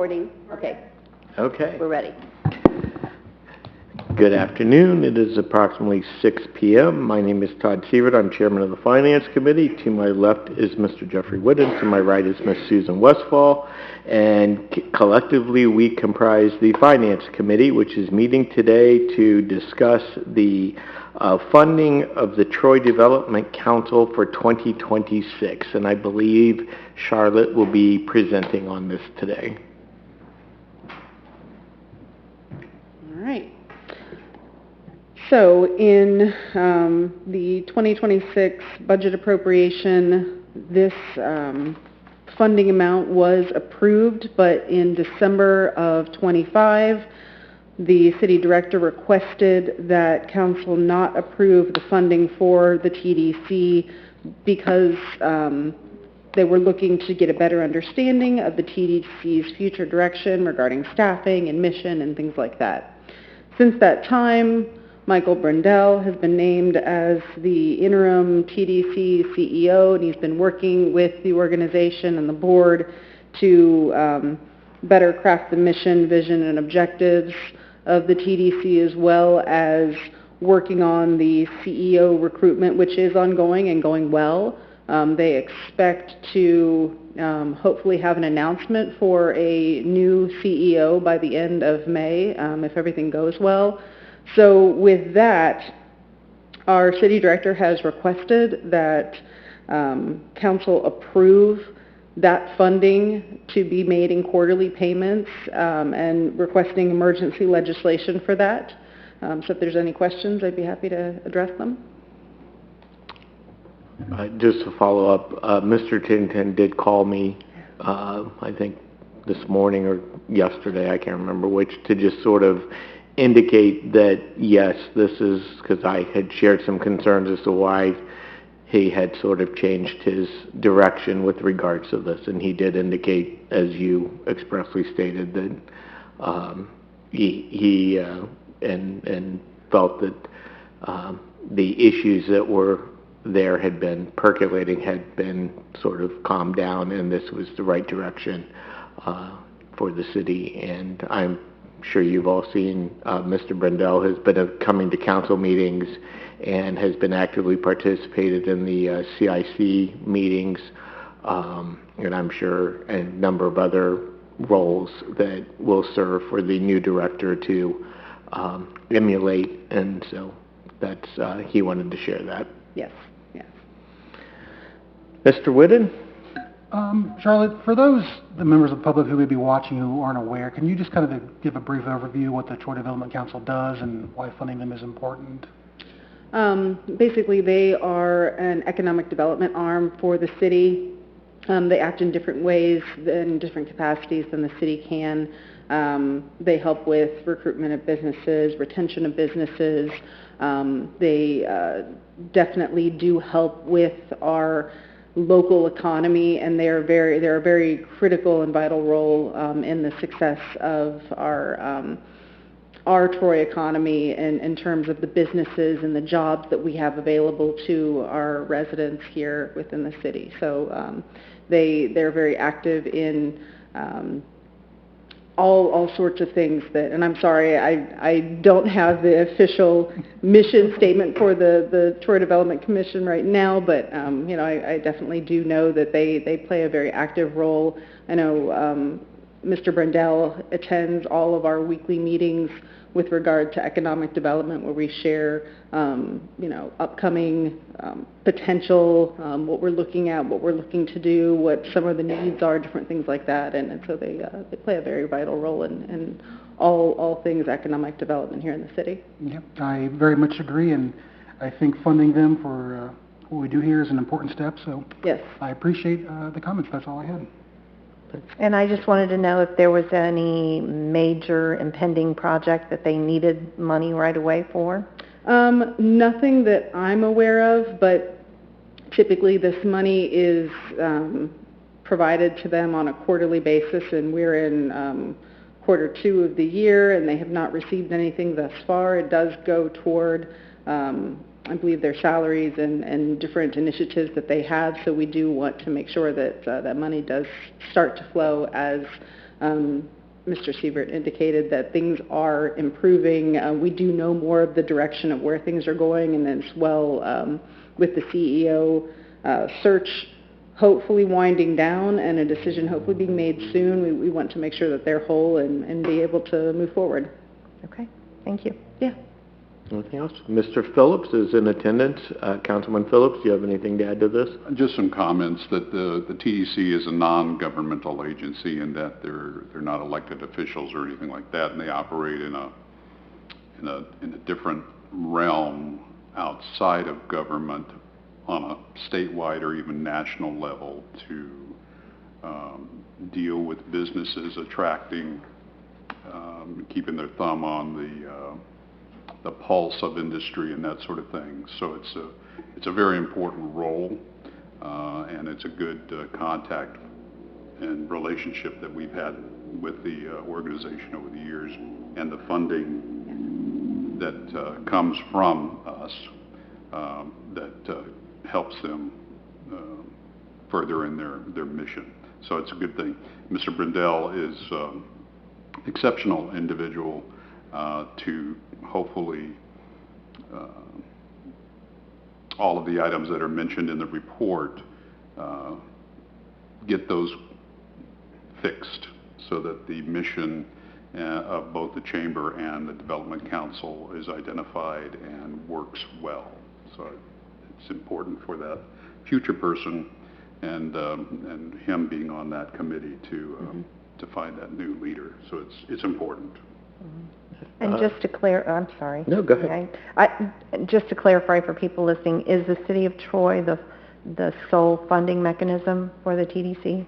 Recording. Okay, Okay. we're ready. Good afternoon. It is approximately 6 p.m. My name is Todd Sievert. I'm chairman of the Finance Committee. To my left is Mr. Jeffrey Whitten. To my right is Ms. Susan Westfall. And collectively, we comprise the Finance Committee, which is meeting today to discuss the funding of the Troy Development Council for 2026. And I believe Charlotte will be presenting on this today. All right. So in the 2026 budget appropriation, this funding amount was approved, but in December of 25, the city director requested that council not approve the funding for the TDC because they were looking to get a better understanding of the TDC's future direction regarding staffing and mission and things like that. Since that time, Michael Brendel has been named as the interim TDC CEO, and he's been working with the organization and the board to better craft the mission, vision, and objectives of the TDC, as well as working on the CEO recruitment, which is ongoing and going well. They expect to hopefully have an announcement for a new CEO by the end of May, if everything goes well. So with that, our city director has requested that council approve that funding to be made in quarterly payments and requesting emergency legislation for that. So if there's any questions, I'd be happy to address them. Just to follow up, Mr. Tinton did call me, I think this morning or yesterday, I can't remember which, to just sort of indicate that, yes, this is, because I had shared some concerns as to why he had sort of changed his direction with regards to this, and he did indicate, as you expressly stated, that he felt that the issues that were there had been percolating, had been sort of calmed down, and this was the right direction for the city. And I'm sure you've all seen Mr. Brendel has been coming to council meetings and has been actively participated in the CIC meetings, and I'm sure a number of other roles that will serve for the new director to emulate, and so that's he wanted to share that. Yes, yes. Mr. Whitten? Charlotte, for the members of the public who may be watching who aren't aware, can you just kind of give a brief overview of what the Troy Development Council does and why funding them is important? Basically, they are an economic development arm for the city. They act in different ways, in different capacities than the city can. They help with recruitment of businesses, retention of businesses. They definitely do help with our local economy, and they're a very critical and vital role in the success of our Troy economy in terms of the businesses and the jobs that we have available to our residents here within the city. So they're very active in all sorts of things that, and I'm sorry, I don't have the official mission statement for the Troy Development Commission right now, but you know, I definitely do know that they play a very active role. I know Mr. Brendel attends all of our weekly meetings with regard to economic development, where we share you know, upcoming potential, what we're looking at, what we're looking to do, what some of the needs are, different things like that, and so they play a very vital role in all things economic development here in the city. Yep, I very much agree, and I think funding them for what we do here is an important step, so yes. I appreciate the comments. That's all I had. And I just wanted to know if there was any major impending project that they needed money right away for? Nothing that I'm aware of, but typically this money is provided to them on a quarterly basis, and we're in quarter 2 of the year, and they have not received anything thus far. It does go toward I believe their salaries and different initiatives that they have, so we do want to make sure that that money does start to flow as Mr. Siebert indicated that things are improving. We do know more of the direction of where things are going, and as well with the CEO search hopefully winding down and a decision hopefully being made soon. We want to make sure that they're whole and be able to move forward. Okay, thank you. Yeah. Anything else? Mr. Phillips is in attendance. Councilman Phillips, do you have anything to add to this? Just some comments that the TDC is a non-governmental agency and that they're not elected officials or anything like that, and they operate in a different realm outside of government on a statewide or even national level to deal with businesses attracting, keeping their thumb on the pulse of industry and that sort of thing. So it's a very important role, and it's a good contact and relationship that we've had with the organization over the years, and the funding that comes from us that helps them further in their mission. So it's a good thing. Mr. Brindell is exceptional individual to hopefully all of the items that are mentioned in the report, get those fixed so that the mission of both the Chamber and the Development Council is identified and works well. So it's important for that future person and him being on that committee to find that new leader. So it's important. And just to clear, I'm sorry. No, go ahead. Just to clarify for people listening, is the City of Troy the sole funding mechanism for the TDC?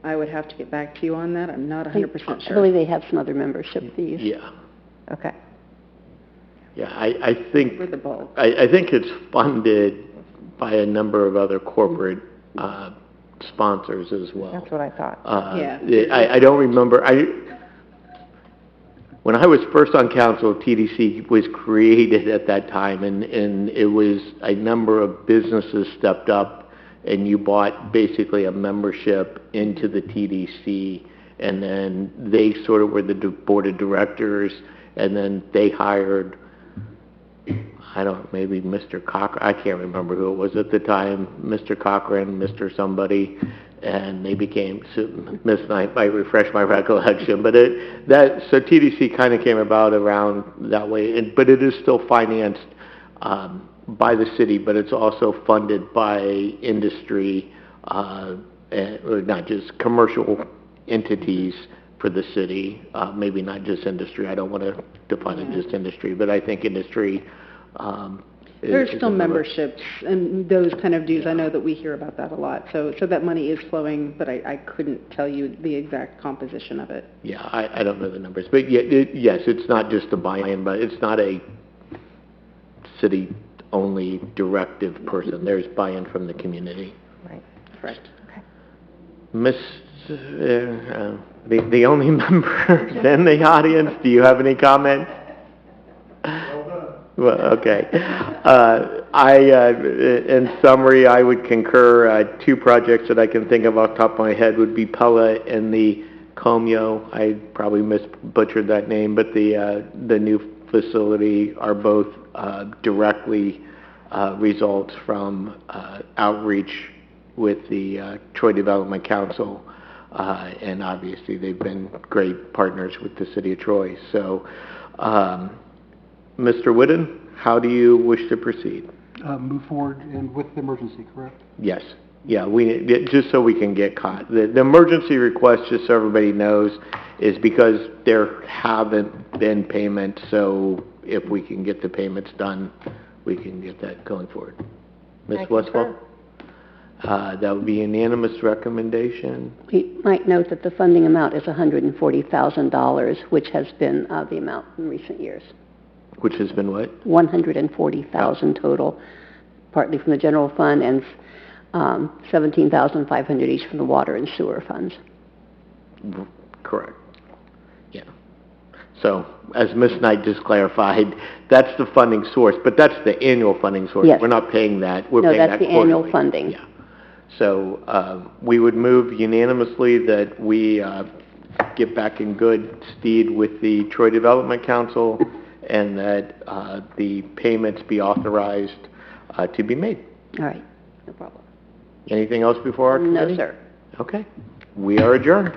I would have to get back to you on that. I'm not 100% sure. I believe they have some other membership fees. Yeah. Okay. Yeah, I think For the bulk. I think it's funded by a number of other corporate sponsors as well. That's what I thought. Yeah. I don't remember. When I was first on council, TDC was created at that time, and it was a number of businesses stepped up, and you bought basically a membership into the TDC, and then they sort of were the board of directors, and then they hired, maybe Mr. Cochran, I can't remember who it was at the time, Mr. Cochran, Mr. somebody, and they became, Ms. Knight might refresh my recollection, but so TDC kind of came about around that way, but it is still financed by the city, but it's also funded by industry, or not just commercial entities for the city, maybe not just industry. I don't want to define it just industry, but I think industry There's still memberships and those kind of dues. I know that we hear about that a lot. So that money is flowing, but I couldn't tell you the exact composition of it. Yeah, I don't know the numbers. But yes, it's not just a buy-in, but it's not a city-only directive person. There's buy-in from the community. Right. Correct. Okay. The only member in the audience, do you have any comments? Well, okay. In summary, I would concur. Two projects that I can think of off the top of my head would be Pella and the Comio. I probably butchered that name, but the new facility are both directly results from outreach with the Troy Development Council, and obviously they've been great partners with the City of Troy. So. Mr. Whitten, how do you wish to proceed? Move forward and with the emergency, correct? Yes. Yeah, just so we can get caught. The emergency request, just so everybody knows, is because there haven't been payments, so if we can get the payments done, we can get that going forward. Ms. Westphal? That would be a unanimous recommendation. We might note that the funding amount is $140,000, which has been the amount in recent years. Which has been what? $140,000 total, partly from the general fund and $17,500 each from the water and sewer funds. Correct. Yeah. So, as Ms. Knight just clarified, that's the funding source, but that's the annual funding source. Yes. We're not paying that. We're No, paying that's that the quarterly. annual funding. Yeah. So we would move unanimously that we get back in good stead with the Troy Development Council and that the payments be authorized to be made. All right, no problem. Anything else before our committee? No, sir. Okay. We are adjourned.